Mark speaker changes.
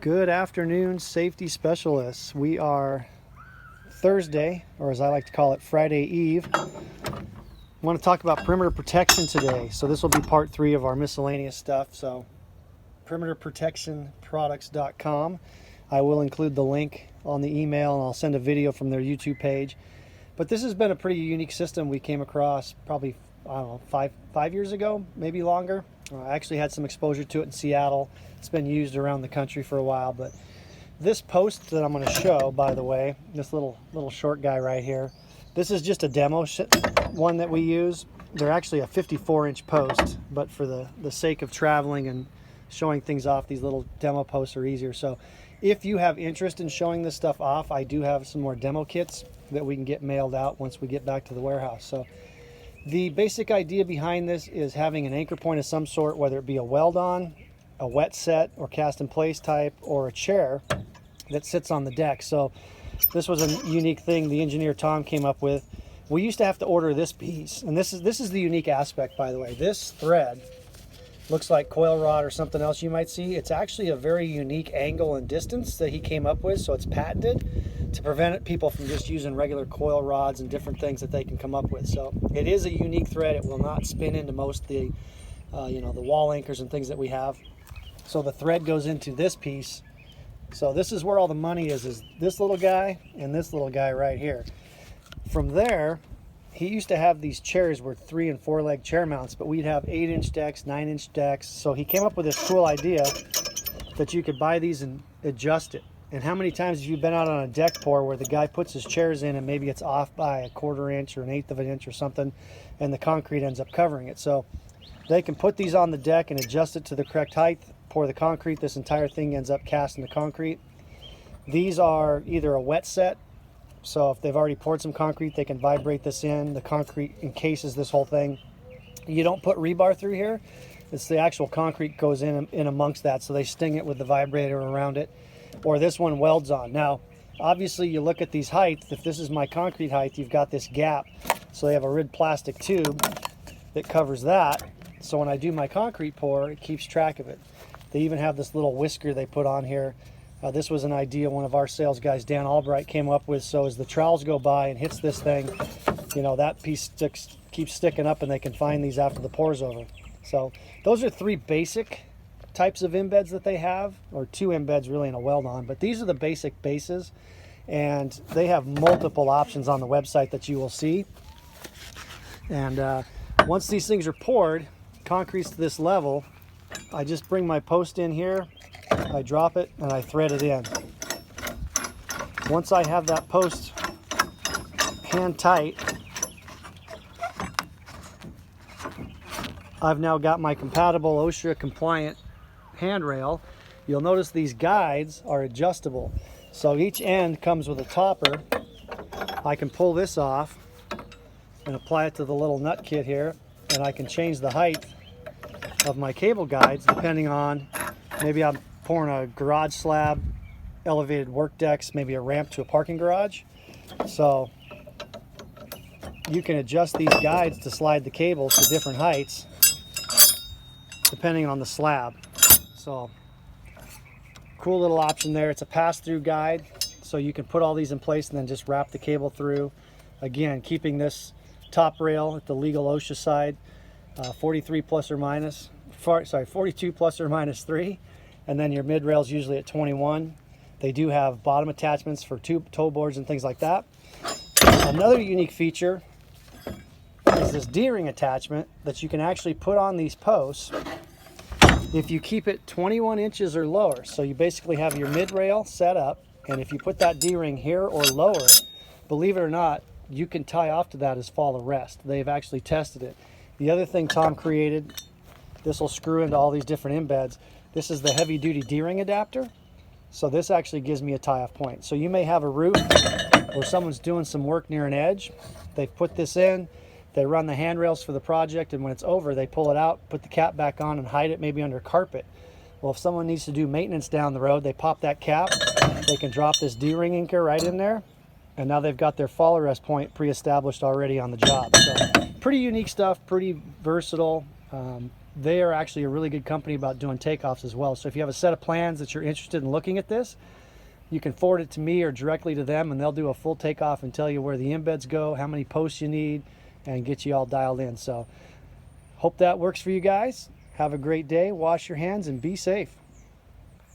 Speaker 1: Good afternoon, safety specialists. We are Thursday, or as I like to call it, Friday Eve. I want to talk about perimeter protection today. So this will be part 3 of our miscellaneous stuff. So perimeterprotectionproducts.com. I will include the link on the email, and I'll send a video from their YouTube page. But this has been a pretty unique system we came across probably, I don't know, five years ago, maybe longer. I actually had some exposure to it in Seattle. It's been used around the country for a while, but this post that I'm going to show, by the way, this little short guy right here, this is just a demo one that we use. They're actually a 54-inch post, but for the sake of traveling and showing things off, these little demo posts are easier. So if you have interest in showing this stuff off, I do have some more demo kits that we can get mailed out once we get back to the warehouse. So the basic idea behind this is having an anchor point of some sort, whether it be a weld-on, a wet set, or cast-in-place type, or a chair that sits on the deck. So this was a unique thing the engineer Tom came up with. We used to have to order this piece, and this is the unique aspect, by the way. This thread looks like coil rod or something else you might see. It's actually a very unique angle and distance that he came up with, so it's patented to prevent people from just using regular coil rods and different things that they can come up with. So it is a unique thread. It will not spin into most of the the wall anchors and things that we have. So the thread goes into this piece. So this is where all the money is this little guy and this little guy right here. From there, he used to have these chairs were 3 and 4 leg chair mounts, but we'd have 8-inch decks, 9-inch decks. So he came up with this cool idea that you could buy these and adjust it. And how many times have you been out on a deck pour where the guy puts his chairs in and maybe it's off by a 1/4 inch or 1/8 of an inch or something, and the concrete ends up covering it? So they can put these on the deck and adjust it to the correct height, pour the concrete, this entire thing ends up cast in the concrete. These are either a wet set, so if they've already poured some concrete, they can vibrate this in. The concrete encases this whole thing. You don't put rebar through here. It's the actual concrete goes in amongst that, so they sting it with the vibrator around it. Or this one welds on. Now, obviously you look at these heights, if this is my concrete height, you've got this gap. So they have a rid plastic tube that covers that. So when I do my concrete pour, it keeps track of it. They even have this little whisker they put on here. This was an idea one of our sales guys, Dan Albright, came up with. So as the trowels go by and hits this thing, that piece keeps sticking up, and they can find these after the pour's over. So those are 3 basic types of embeds that they have, or 2 embeds really in a weld on, but these are the basic bases, and they have multiple options on the website that you will see. And once these things are poured, concrete's to this level, I just bring my post in here, I drop it, and I thread it in. Once I have that post hand tight, I've now got my compatible OSHA compliant handrail. You'll notice these guides are adjustable. So each end comes with a topper. I can pull this off and apply it to the little nut kit here, and I can change the height of my cable guides depending on, maybe I'm pouring a garage slab, elevated work decks, maybe a ramp to a parking garage. So you can adjust these guides to slide the cables to different heights depending on the slab. So cool little option there. It's a pass-through guide, so you can put all these in place and then just wrap the cable through. Again, keeping this top rail at the legal OSHA side, 42 plus or minus 3, and then your mid rail is usually at 21. They do have bottom attachments for toe boards and things like that. Another unique feature is this D-ring attachment that you can actually put on these posts if you keep it 21 inches or lower. So you basically have your mid rail set up, and if you put that D-ring here or lower, believe it or not, you can tie off to that as fall arrest. They've actually tested it. The other thing Tom created, this will screw into all these different embeds. This is the heavy duty D-ring adapter. So this actually gives me a tie off point. So you may have a roof where someone's doing some work near an edge. They put this in, they run the handrails for the project, and when it's over, they pull it out, put the cap back on, and hide it maybe under carpet. Well, if someone needs to do maintenance down the road, they pop that cap, they can drop this D-ring anchor right in there, and now they've got their fall arrest point pre-established already on the job. So pretty unique stuff, pretty versatile. they are actually a really good company about doing takeoffs as well. So if you have a set of plans that you're interested in looking at this, you can forward it to me or directly to them, and they'll do a full takeoff and tell you where the embeds go, how many posts you need, and get you all dialed in. So hope that works for you guys. Have a great day, wash your hands, and be safe.